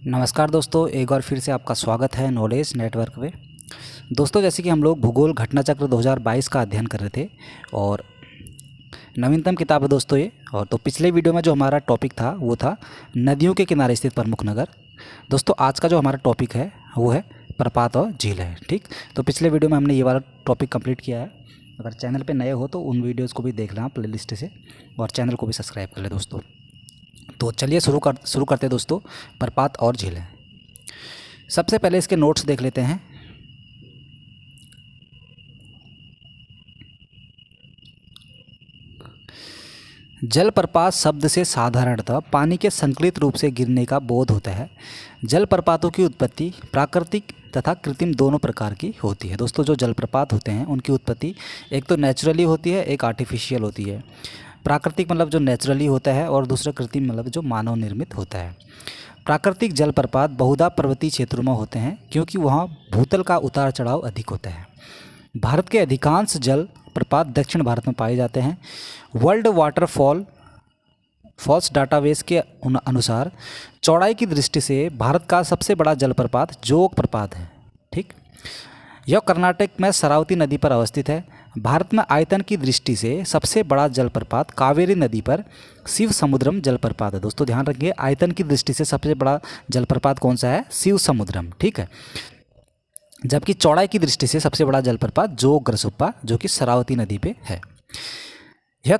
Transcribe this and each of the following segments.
नमस्कार दोस्तों, एक बार फिर से आपका स्वागत है नॉलेज नेटवर्क पे। दोस्तों, जैसे कि हम लोग भूगोल घटना चक्र 2022 का अध्ययन कर रहे थे और नवीनतम किताब है दोस्तों ये। और तो पिछले वीडियो में जो हमारा टॉपिक था वो था नदियों के किनारे स्थित प्रमुख नगर। दोस्तों, आज का जो हमारा टॉपिक है वो है प्रपात और झील है। ठीक, तो पिछले वीडियो में हमने ये वाला टॉपिक कंप्लीट किया है। अगर चैनल पर नए हो तो उन वीडियोज़ को भी देख लें प्ले लिस्ट से, और चैनल को भी सब्सक्राइब कर लें दोस्तों। तो चलिए शुरू करते हैं दोस्तों, प्रपात और झीलें। सबसे पहले इसके नोट्स देख लेते हैं। जलप्रपात शब्द से साधारणतः पानी के संकलित रूप से गिरने का बोध होता है। जलप्रपातों की उत्पत्ति प्राकृतिक तथा कृत्रिम दोनों प्रकार की होती है। दोस्तों, जो जलप्रपात होते हैं उनकी उत्पत्ति एक तो नेचुरली होती है, एक आर्टिफिशियल होती है। प्राकृतिक मतलब जो नेचुरली होता है, और दूसरा कृत्रिम मतलब जो मानव निर्मित होता है। प्राकृतिक जलप्रपात बहुधा पर्वतीय क्षेत्रों में होते हैं क्योंकि वहाँ भूतल का उतार चढ़ाव अधिक होता है। भारत के अधिकांश जलप्रपात दक्षिण भारत में पाए जाते हैं। वर्ल्ड फॉल्स डाटाबेस के अनुसार चौड़ाई की दृष्टि से भारत का सबसे बड़ा जलप्रपात जोग प्रपात है। ठीक, यह कर्नाटक में शरावती नदी पर अवस्थित है। भारत में आयतन की दृष्टि से सबसे बड़ा जलप्रपात कावेरी नदी पर शिव समुद्रम जलप्रपात है। दोस्तों ध्यान रखिए, आयतन की दृष्टि से सबसे बड़ा जलप्रपात कौन सा है? शिव समुद्रम। ठीक है, जबकि चौड़ाई की दृष्टि से सबसे बड़ा जलप्रपात जोग ग्रसुप्पा, जो कि शरावती नदी पे है। यह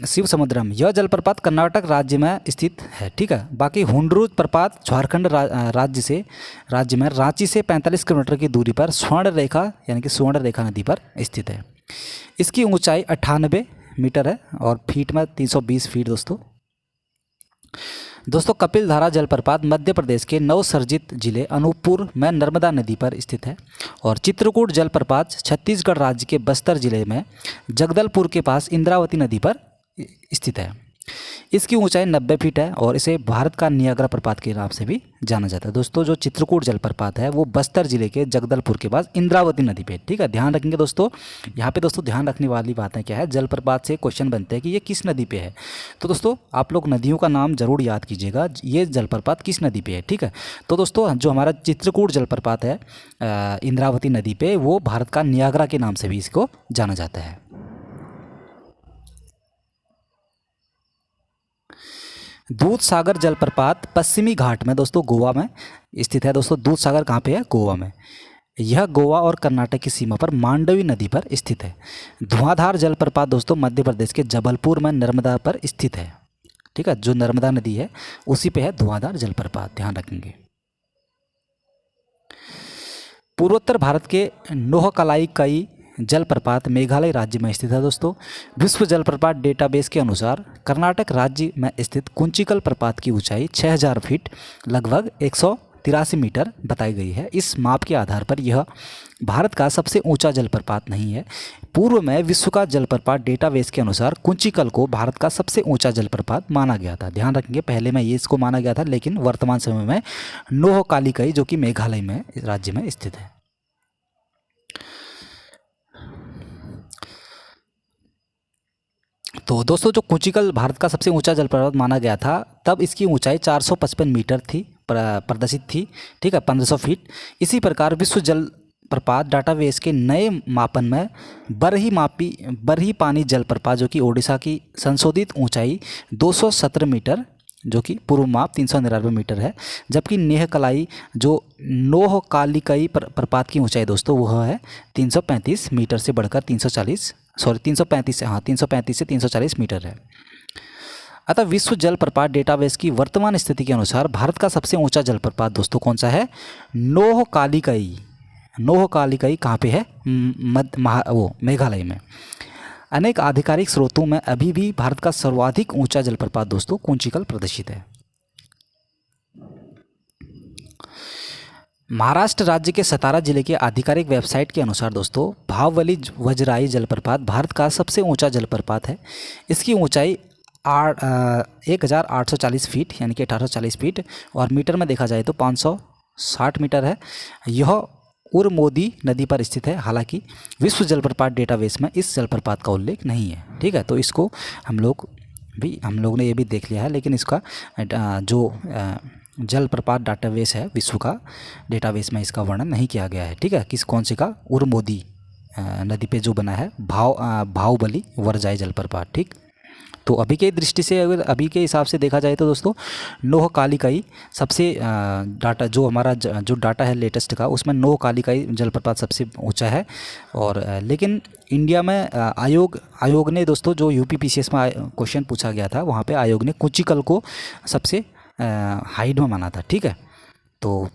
शिव समुद्रम, यह जलप्रपात कर्नाटक राज्य में स्थित है। ठीक है, बाकी हुंड्रू प्रपात झारखंड राज्य में रांची से 45 किलोमीटर की दूरी पर स्वर्ण रेखा यानी कि स्वर्ण रेखा नदी पर स्थित है। इसकी ऊंचाई 98 मीटर है और फीट में 320 फीट। दोस्तों कपिलधारा जलप्रपात मध्य प्रदेश के नवसर्जित जिले अनूपपुर में नर्मदा नदी पर स्थित है। और चित्रकूट जलप्रपात छत्तीसगढ़ राज्य के बस्तर जिले में जगदलपुर के पास इंद्रावती नदी पर स्थित है। इसकी ऊंचाई 90 फीट है और इसे भारत का नियाग्रा प्रपात के नाम से भी जाना जाता है। दोस्तों, जो चित्रकूट जलप्रपात है वो बस्तर जिले के जगदलपुर के पास इंद्रावती नदी पे। ठीक है, ध्यान रखेंगे दोस्तों। यहाँ पे दोस्तों ध्यान रखने वाली बातें क्या है, जलप्रपात से क्वेश्चन बनते हैं कि ये किस नदी पे है। तो दोस्तों आप लोग नदियों का नाम जरूर याद कीजिएगा, ये जलप्रपात किस नदी पे है। ठीक है, तो दोस्तों जो हमारा चित्रकूट जलप्रपात है इंद्रावती नदी पे, वो भारत का नियाग्रा के नाम से भी इसको जाना जाता है। दूध सागर जलप्रपात पश्चिमी घाट में दोस्तों गोवा में स्थित है। दोस्तों दूध सागर कहाँ पे है? गोवा में। यह गोवा और कर्नाटक की सीमा पर मांडवी नदी पर स्थित है। धुआंधार जलप्रपात दोस्तों मध्य प्रदेश के जबलपुर में नर्मदा पर स्थित है। ठीक है, जो नर्मदा नदी है उसी पे है धुआंधार जलप्रपात, ध्यान रखेंगे। पूर्वोत्तर भारत के नोहकलाई कई जलप्रपात मेघालय राज्य में स्थित है। दोस्तों विश्व जलप्रपात डेटाबेस के अनुसार कर्नाटक राज्य में स्थित कुंचिकल प्रपात की ऊंचाई 6000 फीट लगभग 183 मीटर बताई गई है। इस माप के आधार पर यह भारत का सबसे ऊंचा जलप्रपात नहीं है। पूर्व में विश्व का जलप्रपात डेटाबेस के अनुसार कुंचिकल को भारत का सबसे ऊंचा जलप्रपात माना गया था। ध्यान रखेंगे, पहले में ये इसको माना गया था, लेकिन वर्तमान समय में नोहकालिकई जो कि मेघालय में राज्य में स्थित है। तो दोस्तों जो कुंचिकल भारत का सबसे ऊंचा जलप्रपात माना गया था, तब इसकी ऊंचाई 455 मीटर थी प्रदर्शित थी। ठीक है, 1500 फीट। इसी प्रकार विश्व जल प्रपात डाटाबेस के नए मापन में बरही पानी जलप्रपात जो कि ओडिशा की संशोधित ऊंचाई 217 मीटर जो कि पूर्व माप 399 मीटर है, जबकि नेहकलाई जो नोहकालिकई प्रपात की ऊंचाई दोस्तों वह है 335 मीटर से बढ़कर 335 से 340 मीटर है। अतः विश्व जल प्रपात डेटाबेस की वर्तमान स्थिति के अनुसार भारत का सबसे ऊंचा जलप्रपात दोस्तों कौन सा है? नोहकालिकई कहाँ पे है? मेघालय में। अनेक आधिकारिक स्रोतों में अभी भी भारत का सर्वाधिक ऊंचा जलप्रपात दोस्तों कुंचिकल प्रदर्शित है। महाराष्ट्र राज्य के सतारा जिले के आधिकारिक वेबसाइट के अनुसार दोस्तों भावली वजराई जलप्रपात भारत का सबसे ऊंचा जलप्रपात है। इसकी ऊंचाई 1840 फीट यानी कि 1840 फीट और मीटर में देखा जाए तो 560 मीटर है। यह उरमोदी नदी पर स्थित है। हालांकि विश्व जलप्रपात डेटाबेस में इस जलप्रपात का उल्लेख नहीं है। ठीक है, तो इसको हम लोग ने ये भी देख लिया है, लेकिन इसका जो जलप्रपात डाटाबेस है विश्व का, डेटाबेस में इसका वर्णन नहीं किया गया है। ठीक है, किस कौन से का, उरमोदी नदी पे जो बना है भावबली वरजाई जलप्रपात। ठीक, तो अभी के दृष्टि से, अगर अभी के हिसाब से देखा जाए तो दोस्तों, नोहकालिकाई सबसे डाटा जो हमारा जो डाटा है लेटेस्ट का, उसमें नोहकालिकाई जलप्रपात सबसे ऊंचा है। और लेकिन इंडिया में आयोग ने दोस्तों, जो यूपीपीसीएस में क्वेश्चन पूछा गया था, वहाँ पे आयोग ने कुचिकल को सबसे हाइट में माना था। ठीक है, तो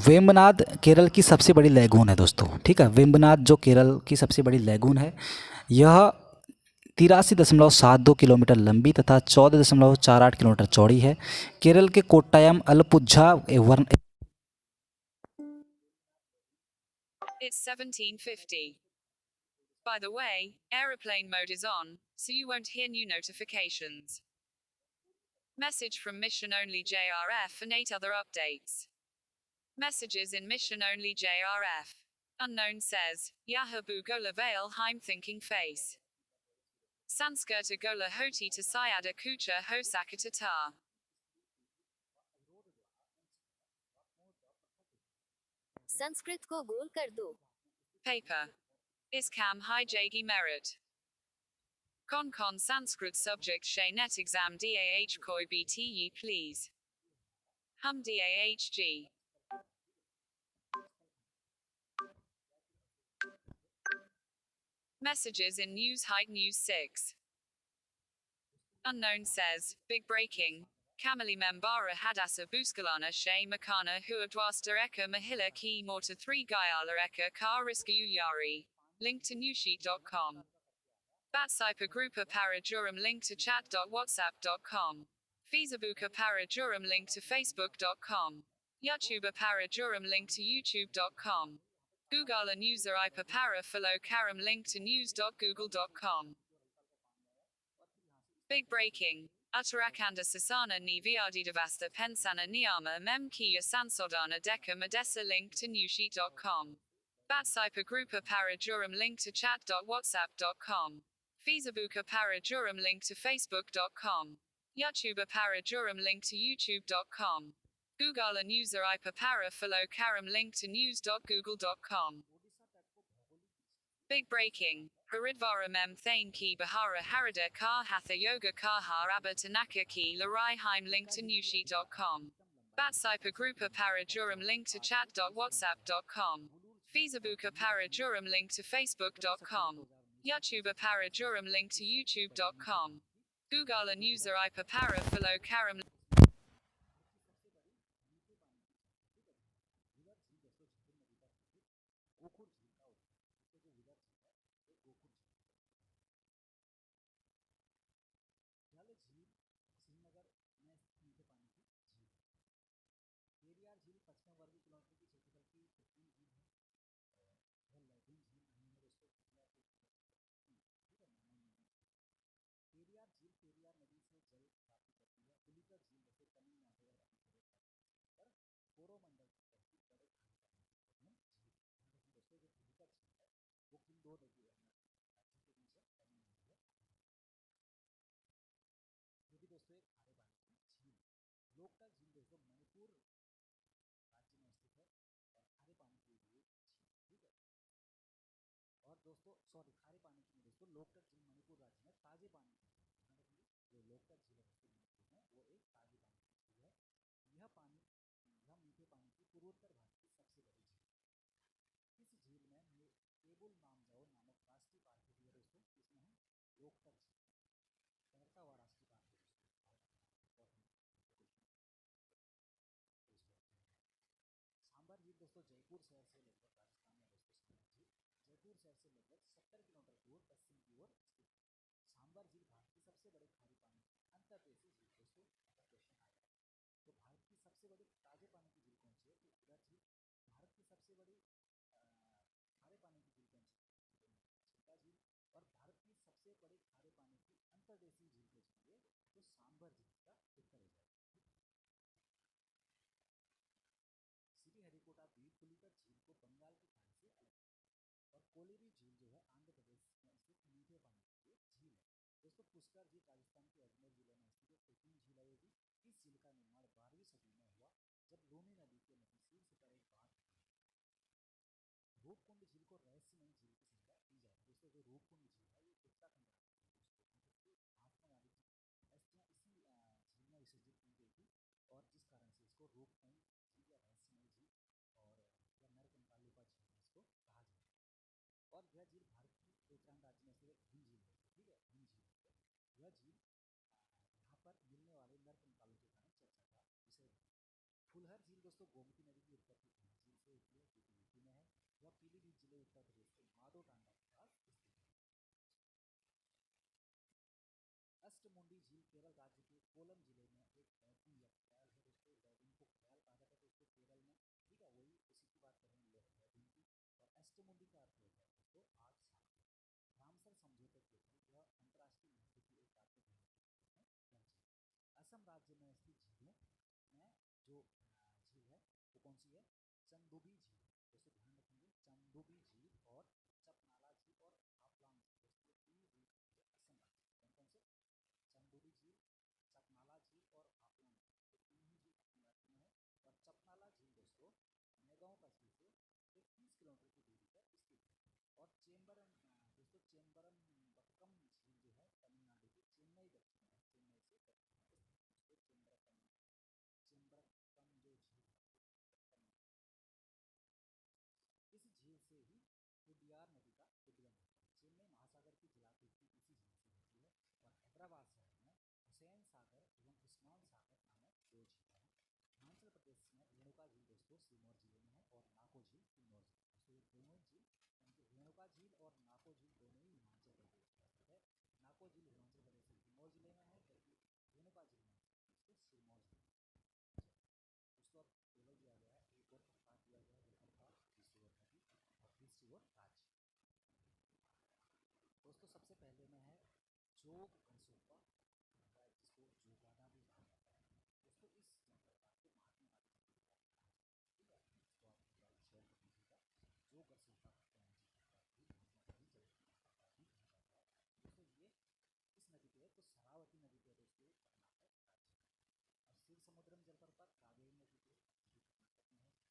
वेम्बनाड केरल की सबसे बड़ी लैगून है दोस्तों। ठीक है, वेम्बनाड जो केरल की सबसे बड़ी लैगून है, यह 83.72 किलोमीटर लंबी तथा 14.48 किलोमीटर चौड़ी है। केरल के Kottayam Alappuzha one It's 17:50. By the way, aeroplane mode is on, so you won't hear new notifications. Message from Mission Only JRF and 8 other updates. Messages in Mission Only JRF. Unknown says, Yahabu Gola Veil Heim Thinking Face. Sanskirta Gola Hoti to Sayada Kucha Hosaka Tatar. Sanskrit को गोल कर दो। Paper. Iskam Hai Jagi Merit. Con Sanskrit subject Shay Net Exam DAH Koi BTE please. Hum DAHG. Messages in News Height News 6. Unknown says, big breaking. Kamali Membara Hadassa Buskalana Shay Makana Huadwasta Eka Mahila Ki Morta 3 Gayala Eka Kar Riska Yari. Link to newsheet.com. Batsipa Grupa Para Jurum link to chat.whatsapp.com. Feasabuka Para Jurum link to facebook.com. YouTuber Para Jurum link to youtube.com. Googala Newser Ipa Para Follow Karam link to news.google.com. Big breaking. Uttarakanda Sasana ni Viardidavasta Pensana Niyama Mem Kia Sansodana Deka Medessa link to newsheet.com. Batsipa Grupa Para Jurum link to chat.whatsapp.com. Feasabuka Para Jurum link to facebook.com. YouTuber Para Jurum link to youtube.com. Googala Newser Ipa Para Follow Karam link to news.google.com. Big breaking. Haridvara Mem Thane Ki Bahara Harida Kar Hatha Yoga Kahar Abba Tanaka Ki Larai Heim link to newsheet.com. Batsipa Grupa Para Jurum link to chat.whatsapp.com. Feasabuka Para Jurum link to facebook.com. YouTuber Para Jurum link to youtube.com. Googala Newser Ipa Para Follow Karam. झील यहाँ पर मिलने वाले नर कंकालों के कारण चर्चा का विषय है। फुलहर झील दोस्तों गोमती नदी की उत्पत्ति झील से होती है जो कि यूपी में है। वह पीलीभीत जिले उत्तर प्रदेश के माधो टांडा के पास स्थित है। अष्टमुंडी झील केरल राज्य के कोलम जिले में एक बैतून या ख्याल है दोस्तों। बैतून को ख्याल कहा जाता है दोस्तों केरल में, ठीक है, वही उसी की बात कर रहे हैं बैतून की। और अष्टमुंडी का अर्थ होता है दोस्तों आठ सागर। रामसर समझौते के बाद यह अंतर्राष्ट्रीय महत्व की एक राज्य में दर्ज है। असम राज्य में स्थित झीलों में जो झील है वो कौन सी है? चंदुबी झील दोस्तों, ध्यान रखेंगे चंदुबी झील और चपनाला झील और हाफलॉन्ग झील दोस्तों, तीन झील असम राज्य कौन कौन से? चंदुबी झील, चपनाला झील और हाफलॉन्ग झील, तो तीन ही झील असम राज्य में है। और चपनाला झील दोस्तों मेगांव कस्बे से 30 किलोमीटर की दूरी पर स्थित है। और चेम्बरम दोस्तों चेम्बरम बटकम झील जो है तमिलनाडु के चेन्नई दक्षिण में, चेन्नई से दक्षिण में स्थित है। चेम्बरम जो झील है इस झील से ही उडियार नदी का उद्गम होता है। चेन्नई महासागर की जलापूर्ति इसी झील से होती है। और हैदराबाद शहर में हुसैन सागर एवं उस्मान सागर नामक दो झील हैं। हिमाचल प्रदेश में रेणुका झील दोस्तों सिरमौर जिले में है और नाको झील किन्नौर जिले में। तो ये दोनों झील रेणुका झील और नाको झील दोनों ही हिमाचल प्रदेश में स्थित है। नाको झील हिमाचल प्रदेश के सिरमौर जिले में है जबकि रेणुका झील में दोस्तों सिरमौर जिले में। दोस्तों अब टेबल दिया गया है, एक और प्रकार दिया गया है जलप्रपात, दूसरी ओर नदी और तीसरी ओर राज्य। दोस्तों सबसे पहले में है जोग घरसोपा जिसको जोगाना भी कहा जाता है। दोस्तों इस जलप्रपात को महात्मा गांधी जी के द्वारा बनाया गया, ठीक है, इसको आप शेयर कर दीजिएगा। जोग घरसोपा महात्मा गांधी जलप्रपात भी कहा जाता है। दोस्तों ये इस नदी पे है तो शरावती नदी पे दोस्तों कर्नाटक राज्य में। और शिव समुद्रम जलप्रपात कावेरी नदी पे कर्नाटक में है।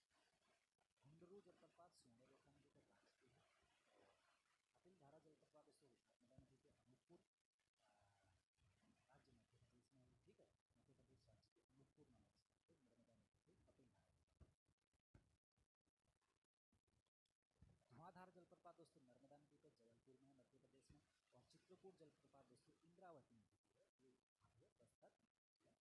हुंडरू जलप्रपात सुवर्णरेखा नदी पर राज्य के है। और कपिल धारा जलप्रपात दोस्तों नर्मदा नदी के अनूपपुर राज्य मध्य प्रदेश में है, ठीक है, मध्य प्रदेश राज्य के अनूपपुर नामक स्थान पर नर्मदा नदी के कपिल धारा धुआंधार जलप्रपात दोस्तों नर्मदा नदी पर जबलपुर में है मध्य प्रदेश में। और चित्रकूट जलप्रपात दोस्तों इंद्रावती नदी पर है, ये बस्तर छत्तीसगढ़।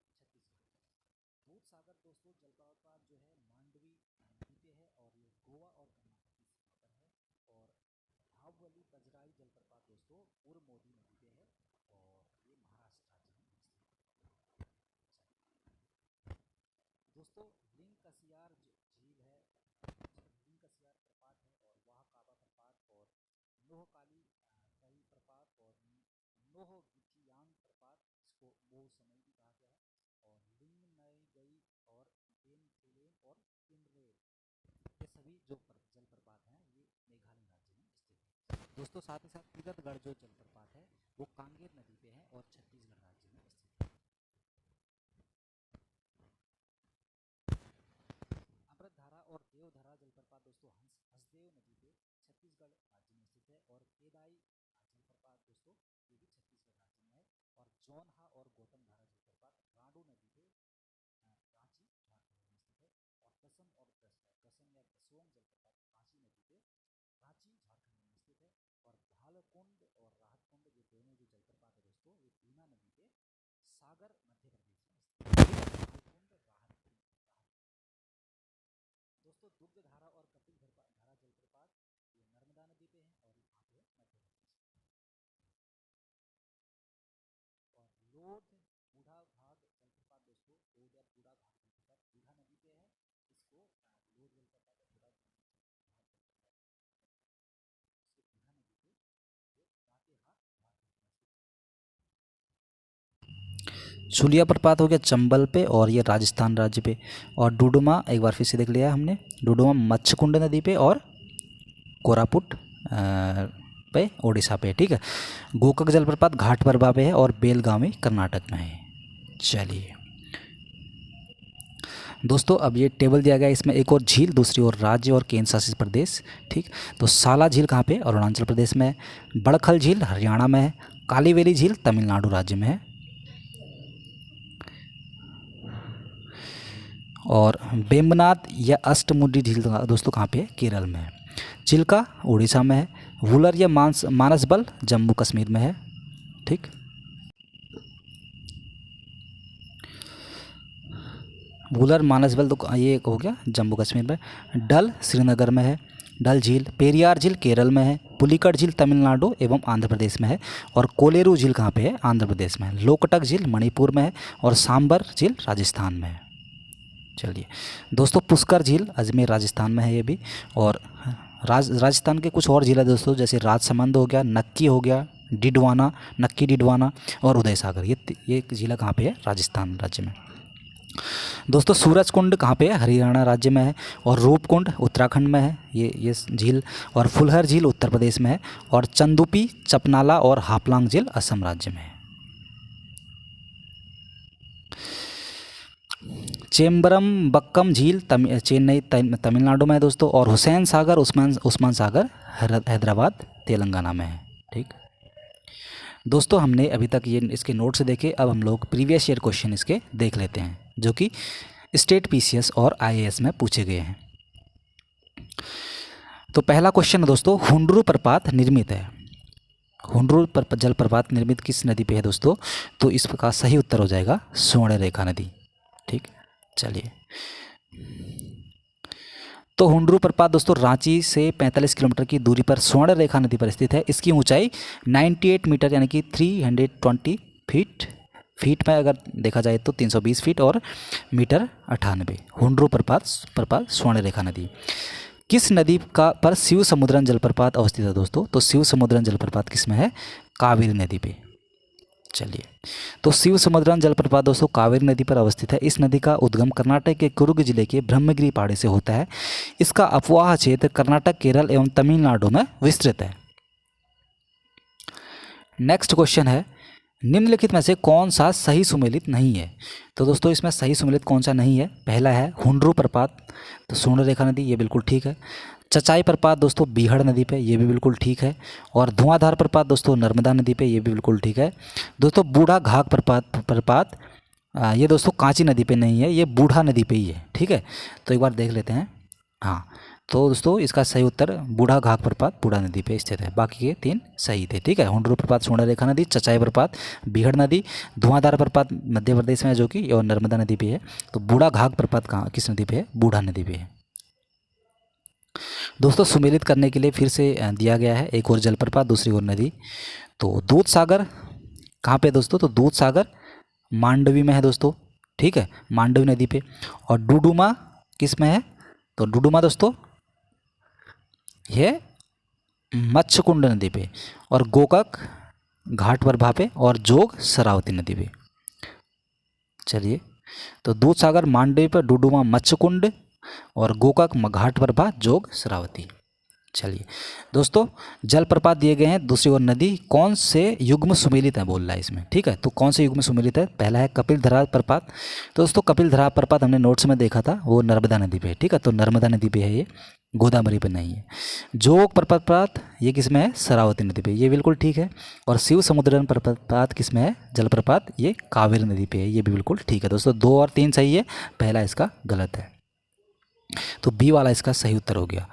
दूध सागर दोस्तों जलप्रपात जो है मांडवी नदी पे है और ये गोवा और कर्नाटक की सीमा पर है। और भावली बजराई जलप्रपात दोस्तों उरमोदी नदी पे है और ये महाराष्ट्र राज्य में स्थित है। दोस्तों लिंग कसियार झील है, लिंग कसियार प्रपात है और वाह काबा प्रपात और नोहकाली कई प्रपात और नोह गिथियांग प्रपात, इसको बहु समय भी कहा गया है। और लिंग नई गई और बेन थेलेन और किनरेल ये सभी जो जलप्रपात हैं ये मेघालय राज्य में स्थित है। दोस्तों साथ ही साथ तीरथगढ़ जो जलप्रपात है वो कांगेर नदी पे है और छत्तीसगढ़ राज्य में स्थित है। अमृतधारा और देवधारा जलप्रपात दोस्तों हंसदेव नदी पे छत्तीसगढ़ राज्य में स्थित है। और केदाई जलप्रपात दोस्तों ये भी छत्तीसगढ़ राज्य में है। और जौनहा और गौतम धारा जलप्रपात राडू नदी पे रांची झारखंड में स्थित है। और कसम और कसम या कसोंग जलप्रपात रांची नदी पे रांची झारखंड में स्थित है। और भालकुंड और राहतकुंड ये दोनों जो जलप्रपात है दोस्तों ये बीना नदी पे सागर मध्य प्रदेश में स्थित है। दोस्तों दुग्ध धारा और कपिल धारा जलप्रपात ये नर्मदा नदी पे है और यहाँ पे मध्य प्रदेश। और लोध बूढ़ा भाग जलप्रपात दोस्तों लोध या बूढ़ा भाग जलप्रपात बूढ़ा नदी पे है, इसको लोध जलप्रपात या बूढ़ा भाग जलप्रपात बूढ़ा नदी पे ये लातेहार झारखंड में स्थित। सुलिया प्रपात हो गया चंबल पे और ये राजस्थान राज्य पे। और डुडुमा एक बार फिर से देख लिया है हमने, डुडुमा मच्छकुंड नदी पे और कोरापुट पे ओडिशा पे, ठीक है। गोकक जलप्रपात घाट परबा पे है और बेलगावी कर्नाटक में है। चलिए दोस्तों अब ये टेबल दिया गया है, इसमें एक और झील दूसरी ओर राज्य और केंद्र शासित प्रदेश, ठीक। तो साला झील कहाँ पे? अरुणाचल प्रदेश में है। बड़खल झील हरियाणा में है। कालीवेली झील तमिलनाडु राज्य में है। और बेम्बनाथ या अष्टमुंडी झील दोस्तों कहाँ पे है? केरल में है। चिल्का उड़ीसा में है। वुलर या मानसबल जम्मू कश्मीर में है, ठीक। वुलर मानसबल तो ये हो गया जम्मू कश्मीर में। डल श्रीनगर में है। डल झील, पेरियार झील केरल में है। पुलिकट झील तमिलनाडु एवं आंध्र प्रदेश में है। और कोलेरू झील कहाँ पे है? आंध्र प्रदेश में है। लोकटक झील मणिपुर में है। और सांबर झील राजस्थान में है। चलिए दोस्तों, पुष्कर झील अजमेर राजस्थान में है ये भी। और राजस्थान के कुछ और झील है दोस्तों, जैसे राजसमंद हो गया, नक्की हो गया, डिडवाना, नक्की डिडवाना और उदय सागर। ये झीला कहाँ पे है? राजस्थान राज्य में। दोस्तों सूरजकुंड कहाँ पे है? हरियाणा राज्य में है। और रूपकुंड उत्तराखंड में है ये झील। और फुलहर झील उत्तर प्रदेश में है। और चंदुपी, चपनाला और हापलांग झील असम राज्य में है। चेम्बरमबक्कम झील चेन्नई तमिलनाडु में है दोस्तों। और हुसैन सागर उस्मान सागर हैदराबाद तेलंगाना में है। ठीक दोस्तों, हमने अभी तक ये इसके नोट्स देखे। अब हम लोग प्रीवियस ईयर क्वेश्चन इसके देख लेते हैं, जो कि स्टेट पीसीएस और आईएएस में पूछे गए हैं। तो पहला क्वेश्चन दोस्तों, हुंडरू प्रपात निर्मित है। हुंडरू जलप्रपात निर्मित किस नदी पे है दोस्तों? तो इसका सही उत्तर हो जाएगा स्वर्णरेखा नदी। ठीक, चलिए। तो हुंडरू प्रपात दोस्तों रांची से 45 किलोमीटर की दूरी पर स्वर्णरेखा नदी पर स्थित है। इसकी ऊंचाई 98 मीटर यानी कि 320 फीट में अगर देखा जाए तो 320 फीट और मीटर 98। हुंडरू प्रपात स्वर्णरेखा नदी। किस नदी पर शिव समुद्रम जलप्रपात अवस्थित है दोस्तों? तो शिव समुद्रम जलप्रपात किस में है? कावेरी नदी पे। चलिए, तो शिव समुद्रम जलप्रपात दोस्तों कावेरी नदी पर अवस्थित है। इस नदी का उद्गम कर्नाटक के कुर्ग जिले के ब्रह्मगिरी पहाड़ी से होता है। इसका अपवाह क्षेत्र कर्नाटक, केरल एवं तमिलनाडु में विस्तृत है। नेक्स्ट क्वेश्चन है, निम्नलिखित में से कौन सा सही सुमेलित नहीं है? तो दोस्तों इसमें सही सुमेलित कौन सा नहीं है? पहला है हुंडरू प्रपात, तो स्वर्णरेखा नदी, ये बिल्कुल ठीक है। चचाई प्रपात दोस्तों बीहड़ नदी पे, ये भी बिल्कुल ठीक है। और धुआंधार प्रपात दोस्तों नर्मदा नदी पे, ये भी बिल्कुल ठीक है। दोस्तों बूढ़ा घाघ प्रपात ये दोस्तों कांची नदी पे नहीं है, ये बूढ़ा नदी पे ही है। ठीक है, तो एक बार देख लेते हैं। हाँ, तो दोस्तों इसका सही उत्तर बूढ़ा घाघ प्रपात बूढ़ा नदी पे स्थित है। बाकी के 3 सही थे। ठीक है, हुंडरू प्रपात स्वर्णरेखा नदी, चचाई प्रपात बीहड़ नदी, धुआंधार प्रपात मध्य प्रदेश में जो कि और नर्मदा नदी पे है। तो बूढ़ा घाघ प्रपात कहाँ किस नदी पे है? बूढ़ा नदी पे है। दोस्तों सुमेलित करने के लिए फिर से दिया गया है, एक और जलप्रपात दूसरी ओर नदी। तो दूध सागर कहाँ पे दोस्तों? तो दूध सागर मांडवी में है दोस्तों। ठीक है, मांडवी नदी पे। और डुडुमा किस में है? तो डुडुमा दोस्तों ये मच्छकुंड नदी पे। और गोकाक घाट प्रभा पे। और जोग शरावती नदी पे। चलिए, तो दूध सागर मांडवी पर, डुडुमा मच्छकुंड और गोकाक घाट प्रभा, जोग शरावती। चलिए दोस्तों, जलप्रपात दिए गए हैं, दूसरी ओर नदी। कौन से युग्म सुमेलित है बोल रहा है इसमें? ठीक है, तो कौन से युग्म सुमेलित है? पहला है कपिलधारा प्रपात। तो दोस्तों कपिलधारा प्रपात हमने नोट्स में देखा था, वो नर्मदा नदी पे है। ठीक है, तो नर्मदा नदी पे है ये, गोदावरी पे नहीं है। जोग प्रपात ये किस में है? शरावती नदी पे, ये बिल्कुल ठीक है। और शिव समुद्रम प्रपात किस में है? जलप्रपात ये कावेरी नदी पे है, ये भी बिल्कुल ठीक है दोस्तों। 2 और 3 सही है, पहला इसका गलत है। तो बी वाला इसका सही उत्तर हो गया।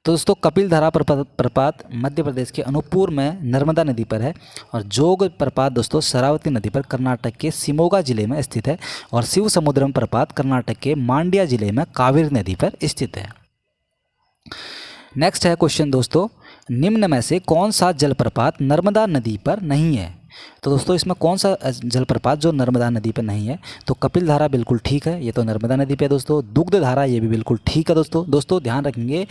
तो दोस्तों कपिलधारा प्रपात मध्य प्रदेश के अनूपपुर में नर्मदा नदी पर है। और जोग प्रपात दोस्तों शरावती नदी पर कर्नाटक के शिमोगा जिले में स्थित है। और शिव समुद्रम प्रपात कर्नाटक के मांड्या जिले में कावेरी नदी पर स्थित है। नेक्स्ट है क्वेश्चन दोस्तों, निम्न में से कौन सा जलप्रपात नर्मदा नदी पर नहीं है? तो दोस्तों इसमें कौन सा जलप्रपात जो नर्मदा नदी पे नहीं है? तो कपिलधारा बिल्कुल ठीक है, ये तो नर्मदा नदी पे है दोस्तों। दुग्धधारा ये भी बिल्कुल ठीक है दोस्तों ध्यान रखेंगे,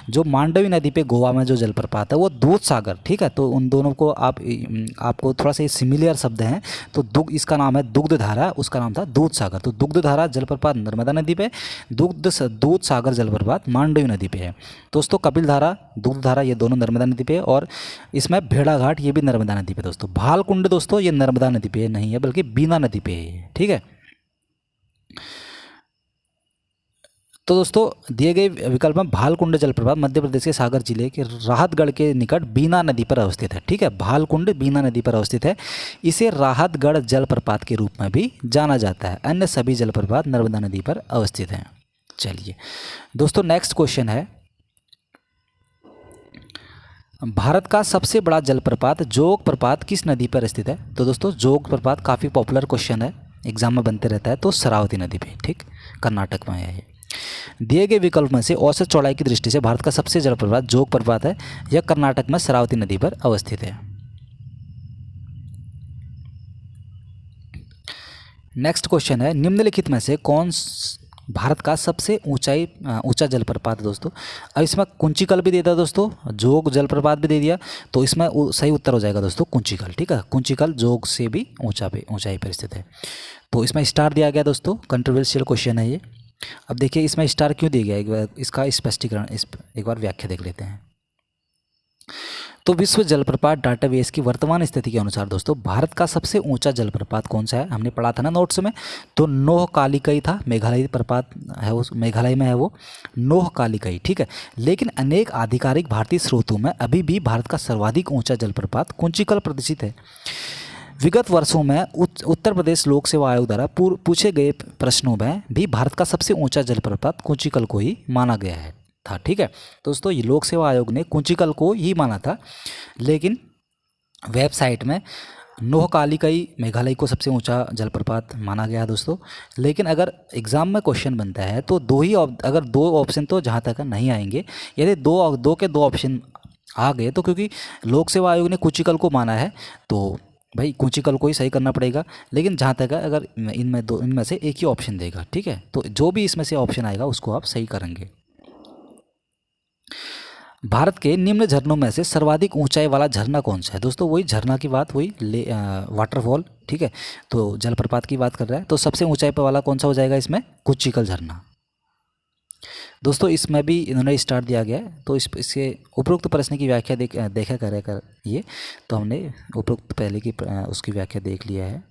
जो मांडवी नदी पे गोवा में जो जलप्रपात है वो दूध सागर। ठीक है, तो उन दोनों को आपको थोड़ा सा सिमिलर शब्द हैं। तो इसका नाम है दुग्धधारा, उसका नाम था दूध सागर। तो दुग्धधारा जलप्रपात नर्मदा नदी पे, दूध सागर जलप्रपात मांडवी नदी पे है। दोस्तों कपिलधारा, दुग्धधारा ये दोनों नर्मदा नदी पे है। और इसमें भेड़ाघाट ये भी नर्मदा नदी पे दोस्तों। भालकुंड दोस्तों ये नर्मदा नदी पे नहीं है, बल्कि बीना नदी पे है। ठीक है, तो दोस्तों दिए गए विकल्प में भालकुंड जलप्रपात मध्य प्रदेश के सागर जिले के राहतगढ़ के निकट बीना नदी पर अवस्थित है। ठीक है, भालकुंड बीना नदी पर अवस्थित है। इसे राहतगढ़ जलप्रपात के रूप में भी जाना जाता है। अन्य सभी जलप्रपात नर्मदा नदी पर अवस्थित हैं। चलिए दोस्तों, नेक्स्ट क्वेश्चन है, भारत का सबसे बड़ा जलप्रपात जोग प्रपात किस नदी पर स्थित है? तो दोस्तों जोग प्रपात काफ़ी पॉपुलर क्वेश्चन है, एग्जाम में बनते रहता है। तो शरावती नदी पे। ठीक, कर्नाटक में है ये। दिए गए विकल्प में से औसत चौड़ाई की दृष्टि से भारत का सबसे जलप्रपात जोग प्रपात है। यह कर्नाटक में शरावती नदी पर अवस्थित है। नेक्स्ट क्वेश्चन है, निम्नलिखित में से भारत का सबसे ऊंचा जलप्रपात है दोस्तों। अब इसमें कुंचिकल भी दे दिया दोस्तों, जोग जलप्रपात भी दे दिया, तो इसमें सही उत्तर हो जाएगा दोस्तों कुंचिकल। ठीक है, कुंचिकल जोग से भी ऊंचाई पर स्थित है। तो इसमें स्टार दिया गया दोस्तों, कंट्रोवर्शियल क्वेश्चन है ये। अब देखिए इसमें स्टार क्यों दिया गया, एक बार इसका स्पष्टीकरण एक बार व्याख्या देख लेते हैं। तो विश्व जलप्रपात डाटाबेस की वर्तमान स्थिति के अनुसार दोस्तों भारत का सबसे ऊंचा जलप्रपात कौन सा है, हमने पढ़ा था ना नोट्स में, तो नोहकालिकई था, मेघालय प्रपात है, उस मेघालय में है वो नोहकालिकई। ठीक है, लेकिन अनेक आधिकारिक भारतीय स्रोतों में अभी भी भारत का सर्वाधिक ऊंचा जलप्रपात कुंचिकल प्रदर्शित है। विगत वर्षों में उत्तर प्रदेश लोक सेवा आयोग द्वारा पूछे गए प्रश्नों में भी भारत का सबसे ऊंचा जलप्रपात कुंचिकल को ही माना गया है था। ठीक है दोस्तों, ये लोक सेवा आयोग ने कुंचिकल को ही माना था, लेकिन वेबसाइट में नोहकालिकई मेघालय को सबसे ऊंचा जलप्रपात माना गया है दोस्तों। लेकिन अगर एग्ज़ाम में क्वेश्चन बनता है तो अगर दो ऑप्शन तो जहाँ तक नहीं आएंगे, यदि दो के दो ऑप्शन आ गए तो क्योंकि लोक सेवा आयोग ने कुंचिकल को माना है तो भाई कुंचिकल को ही सही करना पड़ेगा। लेकिन जहाँ तक है अगर इनमें से एक ही ऑप्शन देगा, ठीक है, तो जो भी इसमें से ऑप्शन आएगा उसको आप सही करेंगे। भारत के निम्न झरनों में से सर्वाधिक ऊंचाई वाला झरना कौन सा है दोस्तों, वही झरना की बात, वही वाटरफॉल। ठीक है, तो जलप्रपात की बात कर रहा है, तो सबसे ऊंचाई पर वाला कौन सा हो जाएगा इसमें, कुंचिकल झरना। दोस्तों इसमें भी इन्होंने स्टार दिया गया है, तो इसके उपरोक्त प्रश्न की व्याख्या देखा करेगा ये, तो हमने उपरोक्त पहले की उसकी व्याख्या देख लिया है।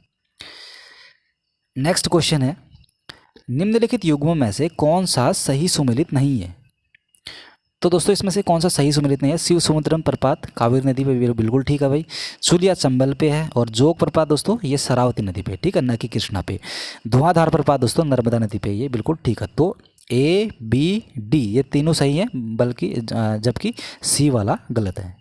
नेक्स्ट क्वेश्चन है, निम्नलिखित युग्मों में से कौन सा सही सुमेलित नहीं है। तो दोस्तों इसमें से कौन सा सही सुमेलित नहीं है, शिव समुद्रम प्रपात कावेरी नदी पे बिल्कुल ठीक है भाई, सूलिया चंबल पे है, और जोग प्रपात दोस्तों ये शरावती नदी पे, ठीक है, न कि कृष्णा पे। धुआंधार प्रपात दोस्तों नर्मदा नदी पे, ये बिल्कुल ठीक है। तो ए बी डी ये तीनों सही हैं, बल्कि जबकि सी वाला गलत है।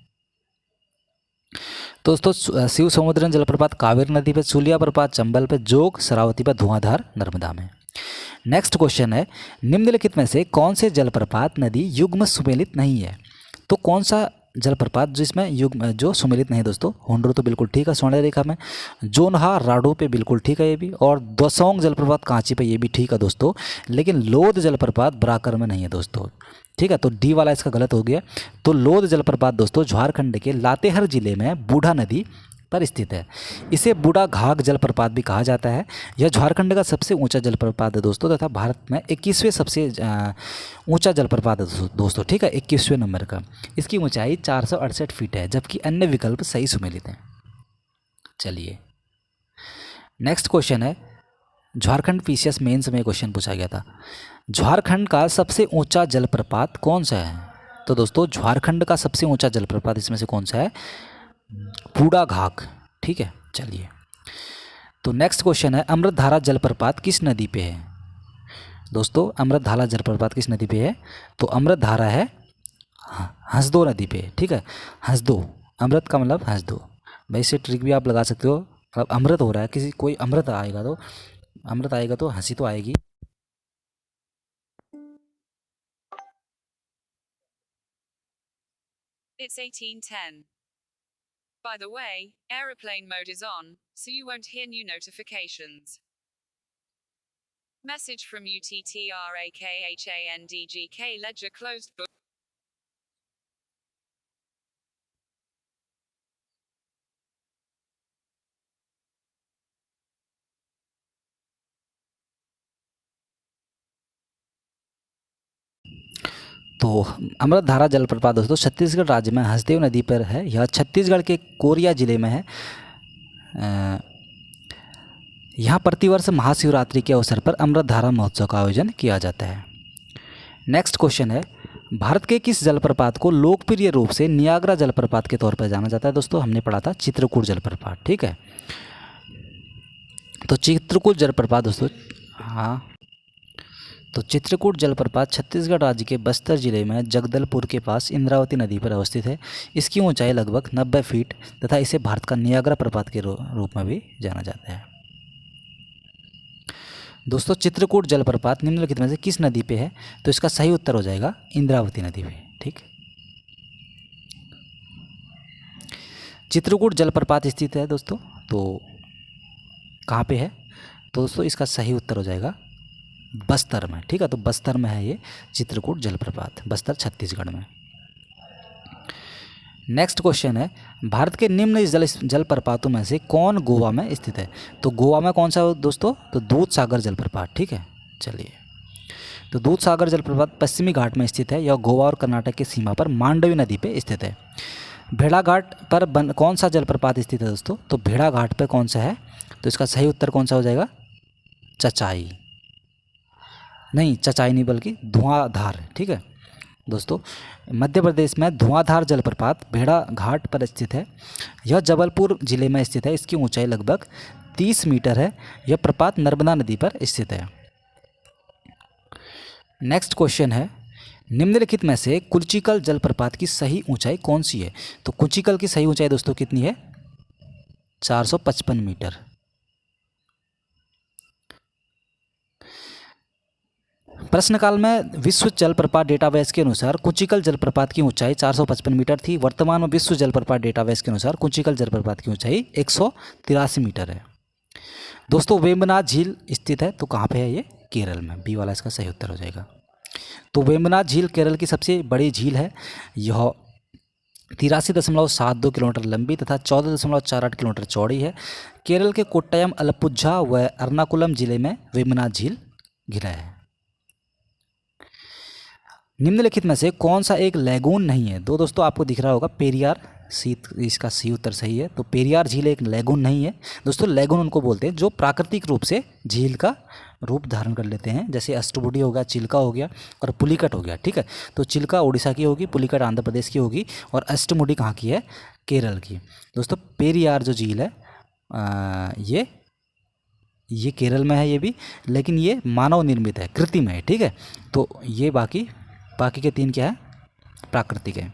दोस्तों शिव समुद्रम जलप्रपात कावेरी नदी पे, सूलिया प्रपात चंबल पे, जोग शरावती पे, धुआंधार नर्मदा में। नेक्स्ट क्वेश्चन है, निम्नलिखित में से कौन से जलप्रपात नदी युग्म सुमेलित नहीं है। तो कौन सा जलप्रपात जिसमें युग्म जो सुमेलित नहीं है दोस्तों, होंडरो तो बिल्कुल ठीक है स्वर्ण रेखा में, जोनहा राडो पे बिल्कुल ठीक है ये भी, और दोसोंग जलप्रपात कांची पे ये भी ठीक है दोस्तों, लेकिन लोध जलप्रपात बराकर में नहीं है दोस्तों। ठीक है, तो डी वाला इसका गलत हो गया। तो लोध जलप्रपात दोस्तों झारखंड के लातेहार जिले में बूढ़ा नदी पर स्थित है। इसे बूढ़ा घाघ जलप्रपात भी कहा जाता है। यह झारखंड का सबसे ऊंचा जलप्रपात है दोस्तों, तथा भारत में 21वें सबसे ऊंचा जलप्रपात है दोस्तों। ठीक है, 21वें नंबर का। इसकी ऊंचाई 468 फीट है, जबकि अन्य विकल्प सही सुमेलित हैं। चलिए नेक्स्ट क्वेश्चन है, झारखंड पीसीएस मेंस में क्वेश्चन पूछा गया था, झारखंड का सबसे ऊंचा जलप्रपात कौन सा है। तो दोस्तों झारखंड का सबसे ऊंचा जलप्रपात इसमें से कौन सा है, बूढ़ा घाघ। ठीक है, चलिए तो नेक्स्ट क्वेश्चन है, अमृतधारा जलप्रपात किस नदी पे है। दोस्तों अमृतधारा जलप्रपात किस नदी पे है, तो अमृतधारा है हंसदो नदी पे। ठीक है, हंसदो, अमृत का मतलब हंसदो। भाई इससे ट्रिक भी आप लगा सकते हो, मतलब अमृत हो रहा है, कोई अमृत आएगा तो हंसी तो आएगी। It's 18:10. By the way, aeroplane mode is on, so you won't hear new notifications. Message from UTTRAKHANDGK Ledger closed book. तो अमृतधारा जलप्रपात दोस्तों छत्तीसगढ़ राज्य में हसदेव नदी पर है। यह छत्तीसगढ़ के कोरिया जिले में है। यहाँ प्रतिवर्ष महाशिवरात्रि के अवसर पर अमृतधारा महोत्सव का आयोजन किया जाता है। नेक्स्ट क्वेश्चन है, भारत के किस जलप्रपात को लोकप्रिय रूप से नियाग्रा जलप्रपात के तौर पर जाना जाता है। दोस्तों हमने पढ़ा था चित्रकूट जलप्रपात। ठीक है, तो चित्रकूट जलप्रपात दोस्तों, हाँ, तो चित्रकूट जलप्रपात छत्तीसगढ़ राज्य के बस्तर जिले में जगदलपुर के पास इंद्रावती नदी पर अवस्थित है। इसकी ऊंचाई लगभग 90 फीट तथा इसे भारत का नियाग्रा प्रपात के रूप में भी जाना जाता है। दोस्तों चित्रकूट जलप्रपात निम्नलिखित में से किस नदी पे है? तो इसका सही उत्तर हो जाएगा इंद्रावती नदी पे। ठीक, चित्रकूट जलप्रपात स्थित है दोस्तों, तो कहाँ पे है? तो दोस्तों इसका सही उत्तर हो जाएगा बस्तर में। ठीक है, तो बस्तर में है ये चित्रकूट जलप्रपात, बस्तर छत्तीसगढ़ में। नेक्स्ट क्वेश्चन है, भारत के निम्न जलप्रपातों में से कौन गोवा में स्थित है? तो गोवा में कौन सा है दोस्तों? तो दूध सागर जलप्रपात। ठीक है, चलिए, तो दूध सागर जलप्रपात पश्चिमी घाट में स्थित है। यह गोवा और कर्नाटक की सीमा पर मांडवी नदी पे स्थित है। भेड़ाघाट पर कौन सा जलप्रपात स्थित है दोस्तों? तो भेड़ाघाट पर कौन सा है? तो इसका सही उत्तर कौन सा हो जाएगा? चचाई नहीं, चचाई नहीं बल्कि धुआंधार। ठीक है दोस्तों, मध्य प्रदेश में धुआंधार जलप्रपात भेड़ाघाट पर स्थित है। यह जबलपुर जिले में स्थित है। इसकी ऊंचाई लगभग 30 मीटर है। यह प्रपात नर्मदा नदी पर स्थित है। नेक्स्ट क्वेश्चन है, निम्नलिखित में से कुंचिकल जलप्रपात की सही ऊंचाई कौन सी है? तो कुंचिकल की सही ऊंचाई दोस्तों कितनी है? 455 मीटर। प्रश्नकाल में विश्व जलप्रपात डेटाबेस के अनुसार कुंचिकल जलप्रपात की ऊंचाई 455 मीटर थी। वर्तमान में विश्व जलप्रपात डेटाबेस के अनुसार कुंचिकल जलप्रपात की ऊंचाई 183 मीटर है। दोस्तों वेम्बनाथ झील स्थित है, तो कहाँ पे है ये? केरल में। बी वाला इसका सही उत्तर हो जाएगा। तो वेम्बनाथ झील केरल की सबसे बड़ी झील है। यह 83.72 किलोमीटर लंबी तथा 14.48 किलोमीटर चौड़ी है। केरल के कोट्टयम, अलप्पुझा व एर्नाकुलम जिले में वेम्बनाथ झील घिरा है। निम्नलिखित में से कौन सा एक लैगून नहीं है? दो दोस्तों आपको दिख रहा होगा पेरियार, इसका सी उत्तर सही है। तो पेरियार झील एक लैगून नहीं है दोस्तों। लैगून उनको बोलते हैं जो प्राकृतिक रूप से झील का रूप धारण कर लेते हैं, जैसे अष्टभुडी हो गया, चिल्का हो गया और पुलिकट हो गया। ठीक है, तो चिल्का उड़ीसा की होगी, पुलिकट आंध्र प्रदेश की होगी और अष्टमुडी कहाँ की है? केरल की। दोस्तों पेरियार जो झील है ये केरल में है ये भी, लेकिन ये मानव निर्मित है, कृत्रिम है। ठीक है, तो ये बाकी के 3 क्या है? प्राकृतिक है।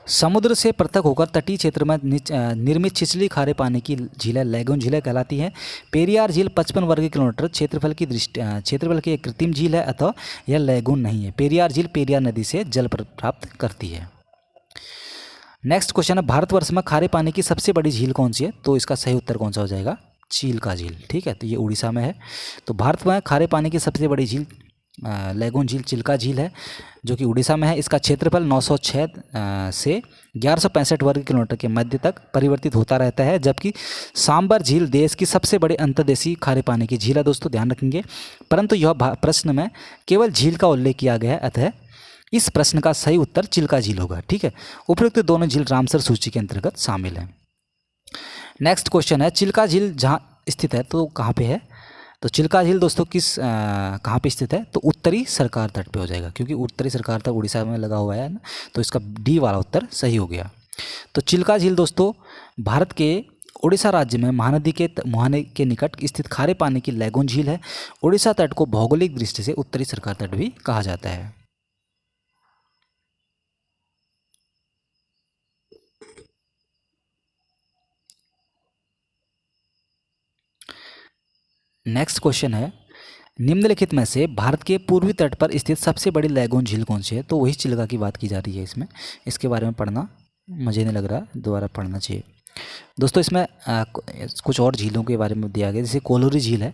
समुद्र से पृथक होकर तटीय क्षेत्र में निर्मित छिछली खारे पानी की झीलें लैगून झीलें कहलाती हैं। पेरियार झील 55 वर्ग किलोमीटर क्षेत्रफल की एक कृत्रिम झील है, अतः यह लैगून नहीं है। पेरियार झील पेरियार नदी से जल प्राप्त करती है। नेक्स्ट क्वेश्चन है, भारतवर्ष में खारे पानी की सबसे बड़ी झील कौन सी है? तो इसका सही उत्तर कौन सा हो जाएगा? चिल्का झील। ठीक है, तो ये उड़ीसा में है। तो भारत में खारे पानी की सबसे बड़ी झील लैगून झील चिल्का झील है, जो कि उड़ीसा में है। इसका क्षेत्रफल 906 से 1165 वर्ग किलोमीटर के मध्य तक परिवर्तित होता रहता है, जबकि सांबर झील देश की सबसे बड़ी अंतर्देशीय खारे पानी की झील है। दोस्तों ध्यान रखेंगे, परंतु यह प्रश्न में केवल झील का उल्लेख किया गया है, अतः इस प्रश्न का सही उत्तर चिल्का झील होगा। ठीक है, उपयुक्त दोनों झील रामसर सूची के अंतर्गत शामिल हैं। नेक्स्ट क्वेश्चन है, चिल्का झील जहाँ स्थित है तो कहाँ पे है? तो चिल्का झील दोस्तों कहाँ पे स्थित है? तो उत्तरी सरकार तट पे हो जाएगा, क्योंकि उत्तरी सरकार तट उड़ीसा में लगा हुआ है ना, तो इसका डी वाला उत्तर सही हो गया। तो चिल्का झील दोस्तों भारत के उड़ीसा राज्य में महानदी के मुहाने के निकट स्थित खारे पानी की लैगून झील है। उड़ीसा तट को भौगोलिक दृष्टि से उत्तरी सरकार तट भी कहा जाता है। नेक्स्ट क्वेश्चन है, निम्नलिखित में से भारत के पूर्वी तट पर स्थित सबसे बड़ी लैगून झील कौन सी है? तो वही चिल्का की बात की जा रही है इसमें। इसके बारे में पढ़ना मुझे नहीं लग रहा, दोबारा पढ़ना चाहिए दोस्तों। इसमें कुछ और झीलों के बारे में दिया गया, जैसे कोलोरी झील है।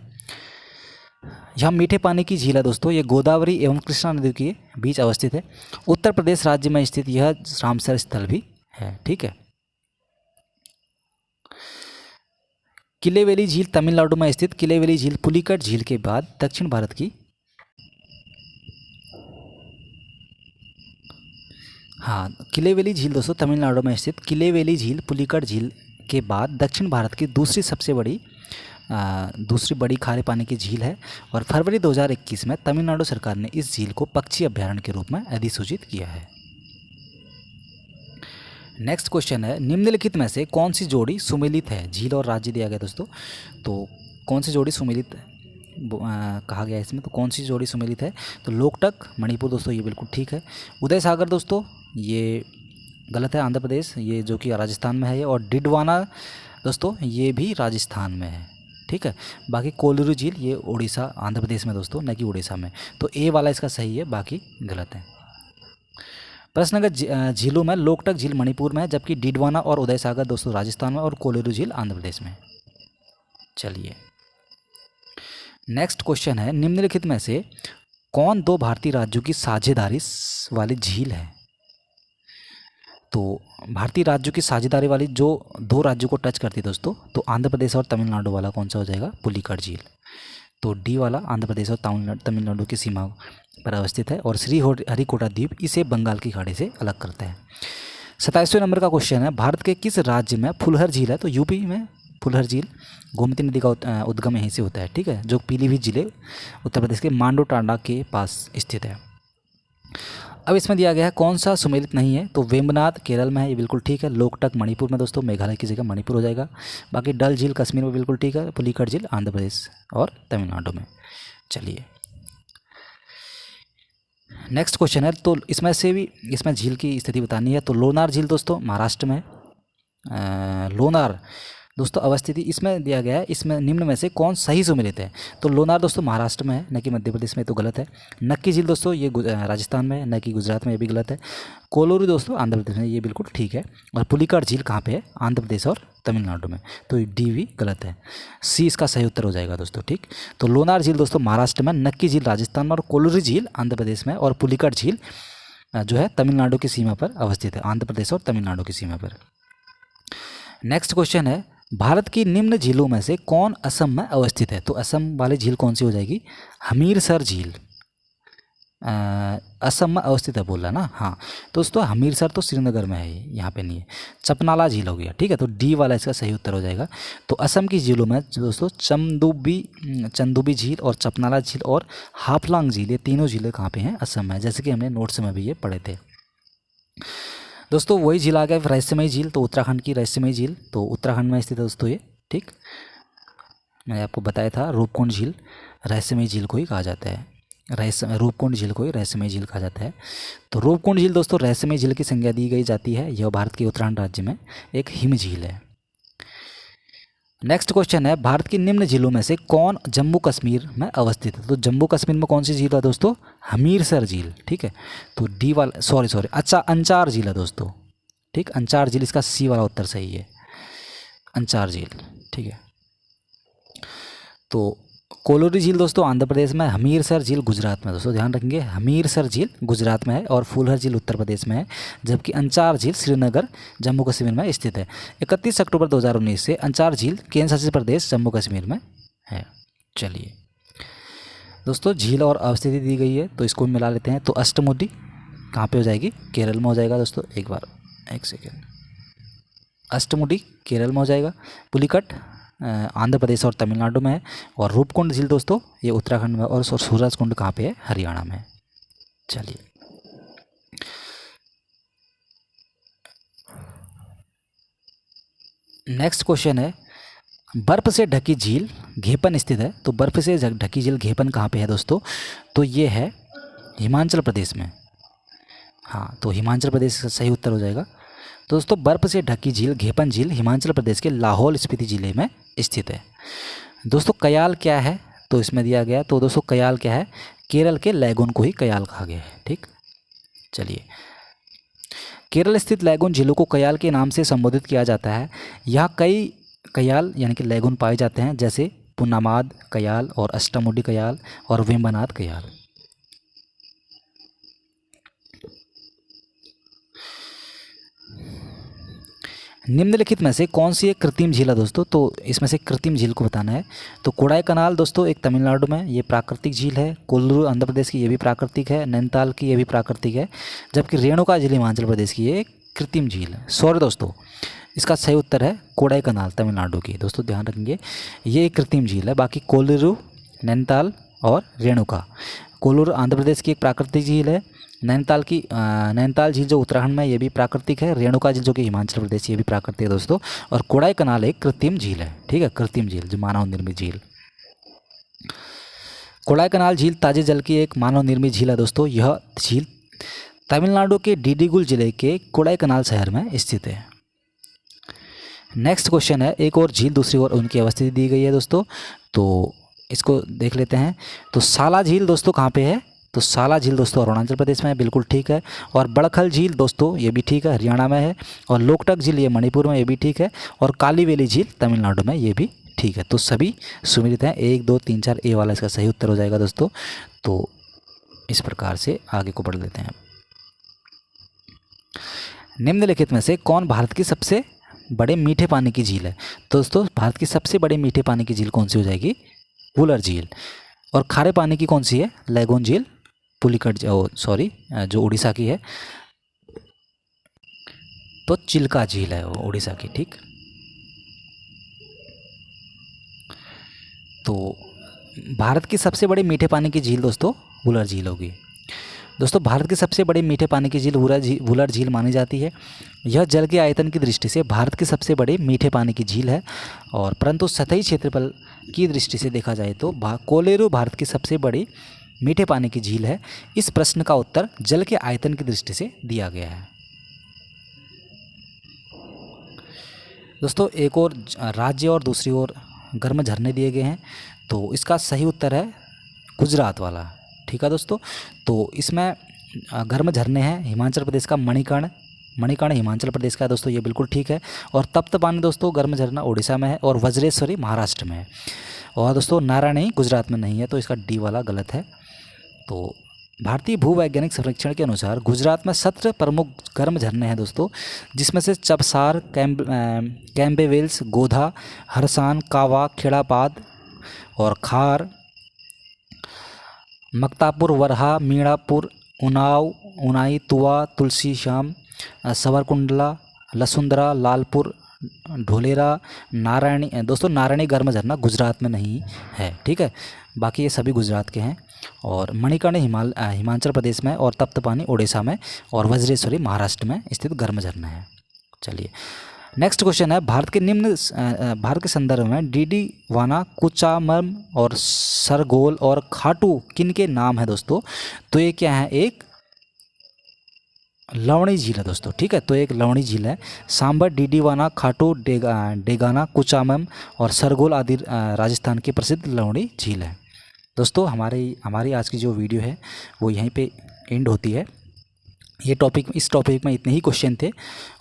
यह मीठे पानी की झील है दोस्तों। ये गोदावरी एवं कृष्णा नदी के बीच अवस्थित है। उत्तर प्रदेश राज्य में स्थित यह रामसर स्थल भी है। ठीक है, किलेवेली झील तमिलनाडु में स्थित किलेवेली झील पुलिकट झील के बाद दक्षिण भारत की किलेवेली झील दोस्तों तमिलनाडु में स्थित किलेवेली झील पुलिकट झील के बाद दक्षिण भारत की दूसरी बड़ी खारे पानी की झील है और फरवरी 2021 में तमिलनाडु सरकार ने इस झील को पक्षी अभ्यारण्य के रूप में अधिसूचित किया है। नेक्स्ट क्वेश्चन है, निम्नलिखित में से कौन सी जोड़ी सुमेलित है? झील और राज्य दिया गया दोस्तों, तो कौन सी जोड़ी सुमेलित कहा गया है इसमें? तो कौन सी जोड़ी सुमेलित है? तो लोकटक मणिपुर दोस्तों, ये बिल्कुल ठीक है। उदय सागर दोस्तों ये गलत है, आंध्र प्रदेश, ये जो कि राजस्थान में है ये। और डिडवाना दोस्तों ये भी राजस्थान में है। ठीक है। बाकी कोलूरू झील ये उड़ीसा आंध्र प्रदेश में दोस्तों, न कि उड़ीसा में। तो ए वाला इसका सही है, बाकी गलत है। प्रश्न नंबर झीलों में लोकटक झील मणिपुर में है, जबकि डीडवाना और उदय सागर दोस्तों राजस्थान में और कोलेरू झील आंध्र प्रदेश में। चलिए नेक्स्ट क्वेश्चन है, निम्नलिखित में से कौन दो भारतीय राज्यों की साझेदारी वाली झील है? तो भारतीय राज्यों की साझेदारी वाली जो दो राज्यों को टच करती है दोस्तों, तो आंध्र प्रदेश और तमिलनाडु वाला कौन सा हो जाएगा? पुलिकट झील। तो डी वाला आंध्र प्रदेश और तमिलनाडु की सीमा पर अवस्थित है और श्री हरिकोटा द्वीप इसे बंगाल की खाड़ी से अलग करता है। 27वें नंबर का क्वेश्चन है, भारत के किस राज्य में फुलहर झील है? तो यूपी में फुलहर झील, गोमती नदी का उद्गम यहीं से होता है, ठीक है, जो पीलीभीत जिले उत्तर प्रदेश के मांडो टांडा के पास स्थित है। अब इसमें दिया गया है कौन सा सुमेलित नहीं है? तो वेम्बनाथ केरल में है, ये बिल्कुल ठीक है। लोकटक मणिपुर में दोस्तों, मेघालय की जगह मणिपुर हो जाएगा। बाकी डल झील कश्मीर में बिल्कुल ठीक है। पुलिकट झील आंध्र प्रदेश और तमिलनाडु में। चलिए नेक्स्ट क्वेश्चन है, तो इसमें से भी इसमें झील की स्थिति बतानी है। तो लोनार झील दोस्तों महाराष्ट्र में है। लोनार दोस्तों अवस्थिति इसमें दिया गया है, इसमें निम्न में से कौन सही सुमेलित है? तो लोनार दोस्तों महाराष्ट्र में है, न कि मध्य प्रदेश में, तो गलत है। नक्की झील दोस्तों ये राजस्थान में है, न कि गुजरात में, ये भी गलत है। कोलोरू दोस्तों आंध्र प्रदेश में, ये बिल्कुल ठीक है। और पुलिकट झील कहाँ पे है? आंध्र प्रदेश और तमिलनाडु में। तो डी भी गलत है, सी इसका सही उत्तर हो जाएगा दोस्तों, ठीक। तो लोनार झील दोस्तों महाराष्ट्र में, नक्की झील राजस्थान में और कोलोरू झील आंध्र प्रदेश में और पुलिकट झील जो है तमिलनाडु की सीमा पर अवस्थित है, आंध्र प्रदेश और तमिलनाडु की सीमा पर। नेक्स्ट क्वेश्चन है, भारत की निम्न झीलों में से कौन असम में अवस्थित है? तो असम वाली झील कौन सी हो जाएगी? हमीरसर झील असम में अवस्थित है बोल रहा ना। हाँ दोस्तों, हमीरसर तो श्रीनगर में है, यहाँ पे नहीं है। चपनाला झील हो गया, ठीक है। तो डी वाला इसका सही उत्तर हो जाएगा। तो असम की झीलों में दोस्तों चंदुबी झील और चपनाला झील और हाफलांग झील, ये तीनों झीलें कहाँ पे हैं? असम में, जैसे कि हमने नोट्स में भी ये पढ़े थे दोस्तों। वही झील आ गया रहस्यमयी झील, तो उत्तराखंड की रहस्यमयी झील, तो उत्तराखंड में स्थित है दोस्तों ये, ठीक। मैंने आपको बताया था रूपकुंड झील रहस्यमयी झील को ही कहा जाता है, रूपकुंड झील को ही रहस्यमयी झील कहा जाता है। तो रूपकुंड झील दोस्तों रहस्यमयी झील की संज्ञा दी गई जाती है, यह भारत के उत्तराखंड राज्य में एक हिम झील है। नेक्स्ट क्वेश्चन है, भारत की निम्न झीलों में से कौन जम्मू कश्मीर में अवस्थित है? तो जम्मू कश्मीर में कौन सी झील है दोस्तों? हमीरसर झील, ठीक है। तो डी वाला सॉरी अच्छा अंचार झील है दोस्तों, ठीक। अंचार झील इसका सी वाला उत्तर सही है, अंचार झील, ठीक है। तो कोलोरी झील दोस्तों आंध्र प्रदेश में, हमीरसर झील गुजरात में दोस्तों, ध्यान रखेंगे हमीरसर झील गुजरात में है और फुलहर झील उत्तर प्रदेश में है, जबकि अंचार झील श्रीनगर जम्मू कश्मीर में स्थित है। 31 अक्टूबर 2019 से अंचार झील केंद्र शासित प्रदेश जम्मू कश्मीर में है। चलिए दोस्तों, झील और अवस्थिति दी गई है, तो इसको मिला लेते हैं। तो अष्टमुडी कहाँ पे हो जाएगी? केरल में हो जाएगा दोस्तों। एक सेकेंड, अष्टमुडी केरल में हो जाएगा। पुलिकट आंध्र प्रदेश और तमिलनाडु में है और रूपकुंड झील दोस्तों ये उत्तराखंड में और सूरजकुंड कहाँ पे है? हरियाणा में। चलिए नेक्स्ट क्वेश्चन है, बर्फ़ से ढकी झील घेपन स्थित है। तो बर्फ़ से ढकी झील घेपन कहाँ पे है दोस्तों? तो ये है हिमाचल प्रदेश में। हाँ, तो हिमाचल प्रदेश का सही उत्तर हो जाएगा। दोस्तों बर्फ़ से ढकी झील घेपन झील हिमाचल प्रदेश के लाहौल स्पीति जिले में स्थित है। दोस्तों कयाल क्या है? तो इसमें दिया गया, तो दोस्तों कयाल क्या है? केरल के लैगून को ही कयाल कहा गया है, ठीक। चलिए, केरल स्थित लैगून झीलों को कयाल के नाम से संबोधित किया जाता है। यहाँ कई कयाल यानी कि लैगून पाए जाते हैं, जैसे पुन्नामाद कयाल और अष्टमुडी कयाल और वेम्बनाथ कयाल। निम्नलिखित में से कौन सी एक कृत्रिम झील है दोस्तों? तो इसमें से कृत्रिम झील को बताना है। तो कोडाई कनाल दोस्तों एक तमिलनाडु में, ये प्राकृतिक झील है। कोल्लू आंध्र प्रदेश की, ये भी प्राकृतिक है। नैनीताल की, ये भी प्राकृतिक है। जबकि रेणुका झील हिमाचल प्रदेश की, ये एक कृत्रिम झील है। सॉरी दोस्तों, इसका सही उत्तर है कोडाई कनाल तमिलनाडु की। दोस्तों ध्यान रखेंगे, ये एक कृत्रिम झील है। बाकी कोल्लू, नैनीताल और रेणुका। कोल्लू आंध्र प्रदेश की एक प्राकृतिक झील है। नैनीताल झील जो उत्तराखंड में, ये भी प्राकृतिक है। रेणुका झील जो कि हिमाचल प्रदेश, ये भी प्राकृतिक है दोस्तों। और कोडाई कनाल एक कृत्रिम झील है, ठीक है, कृत्रिम झील जो मानव निर्मित झील। कोडाई कनाल झील ताजे जल की एक मानव निर्मित झील है दोस्तों। यह झील तमिलनाडु के डिडिगुल जिले के कोडाई कनाल शहर में स्थित है। नेक्स्ट क्वेश्चन है, एक और झील दूसरी ओर उनकी अवस्थिति दी गई है दोस्तों, तो इसको देख लेते हैं। तो साला झील दोस्तों कहाँ पे है? तो साला झील दोस्तों अरुणाचल प्रदेश में है, बिल्कुल ठीक है। और बड़खल झील दोस्तों ये भी ठीक है, हरियाणा में है। और लोकटक झील ये मणिपुर में, ये भी ठीक है। और कालीवेली झील तमिलनाडु में, ये भी ठीक है। तो सभी सुमेलित हैं, 1 2 3 4 ए वाला इसका सही उत्तर हो जाएगा दोस्तों। तो इस प्रकार से आगे को बढ़ लेते हैं। निम्नलिखित में से कौन भारत की सबसे बड़े मीठे पानी की झील है? तो दोस्तों भारत की सबसे बड़े मीठे पानी की झील कौन सी हो जाएगी? वुलर झील। और खारे पानी की कौन सी है? लैगून झील, पुलिकट जो उड़ीसा की है, तो चिल्का झील है वो उड़ीसा की, ठीक। तो भारत की सबसे बड़ी मीठे पानी की झील दोस्तों वुलर झील होगी। दोस्तों भारत की सबसे बड़ी मीठे पानी की झील वुलर झील मानी जाती है। यह जल के आयतन की दृष्टि से भारत की सबसे बड़ी मीठे पानी की झील है। और परंतु सतही क्षेत्रफल की दृष्टि से देखा जाए तो कोलेरू भारत की सबसे बड़ी मीठे पानी की झील है। इस प्रश्न का उत्तर जल के आयतन की दृष्टि से दिया गया है। दोस्तों एक और राज्य और दूसरी ओर गर्म झरने दिए गए हैं, तो इसका सही उत्तर है गुजरात वाला, ठीक है दोस्तों। तो इसमें गर्म झरने हैं हिमाचल प्रदेश का मणिकर्ण हिमाचल प्रदेश का है दोस्तों, ये बिल्कुल ठीक है। और तप्त पानी दोस्तों गर्म झरना उड़ीसा में है। और वज्रेश्वरी महाराष्ट्र में है। और दोस्तों नारायणी गुजरात में नहीं है, तो इसका डी वाला गलत है। तो भारतीय भूवैज्ञानिक सर्वेक्षण के अनुसार गुजरात में 17 प्रमुख गर्म झरने हैं दोस्तों, जिसमें से चबसार, कैम्बेवेल्स, गोधा, हरसान, कावा, खेड़ापाद और खार, मक्तापुर, वरहा, मीणापुर, उनाव, उनाई, तुआ, तुलसी श्याम, सवरकुंडला, लसुंदरा, लालपुर, ढोलेरा, नारायणी। दोस्तों नारायणी गर्म झरना गुजरात में नहीं है, ठीक है। बाकी ये सभी गुजरात के हैं। और मणिकर्ण हिमाचल प्रदेश में, और तप्तपानी उड़ीसा में, और वज्रेश्वरी महाराष्ट्र में स्थित गर्म झरना है। चलिए नेक्स्ट क्वेश्चन है, भारत के संदर्भ में डीडी वाना, कुचामन और सरगोल और खाटू किन के नाम है दोस्तों? तो ये क्या है? एक लवणी झील है दोस्तों, ठीक है। तो एक लवणी झील है। सांबर, डीडीवाना, खाटू, डेगाना, कुचामन और सरगोल आदि राजस्थान की प्रसिद्ध लवणी झील है। दोस्तों हमारी आज की जो वीडियो है वो यहीं पे एंड होती है। इस टॉपिक में इतने ही क्वेश्चन थे,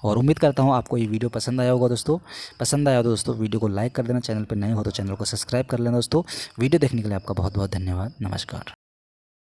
और उम्मीद करता हूँ आपको ये वीडियो पसंद आया होगा दोस्तों। पसंद आया तो दोस्तों वीडियो को लाइक कर देना, चैनल पर नए हो तो चैनल को सब्सक्राइब कर लेना दोस्तों। वीडियो देखने के लिए आपका बहुत बहुत धन्यवाद। नमस्कार।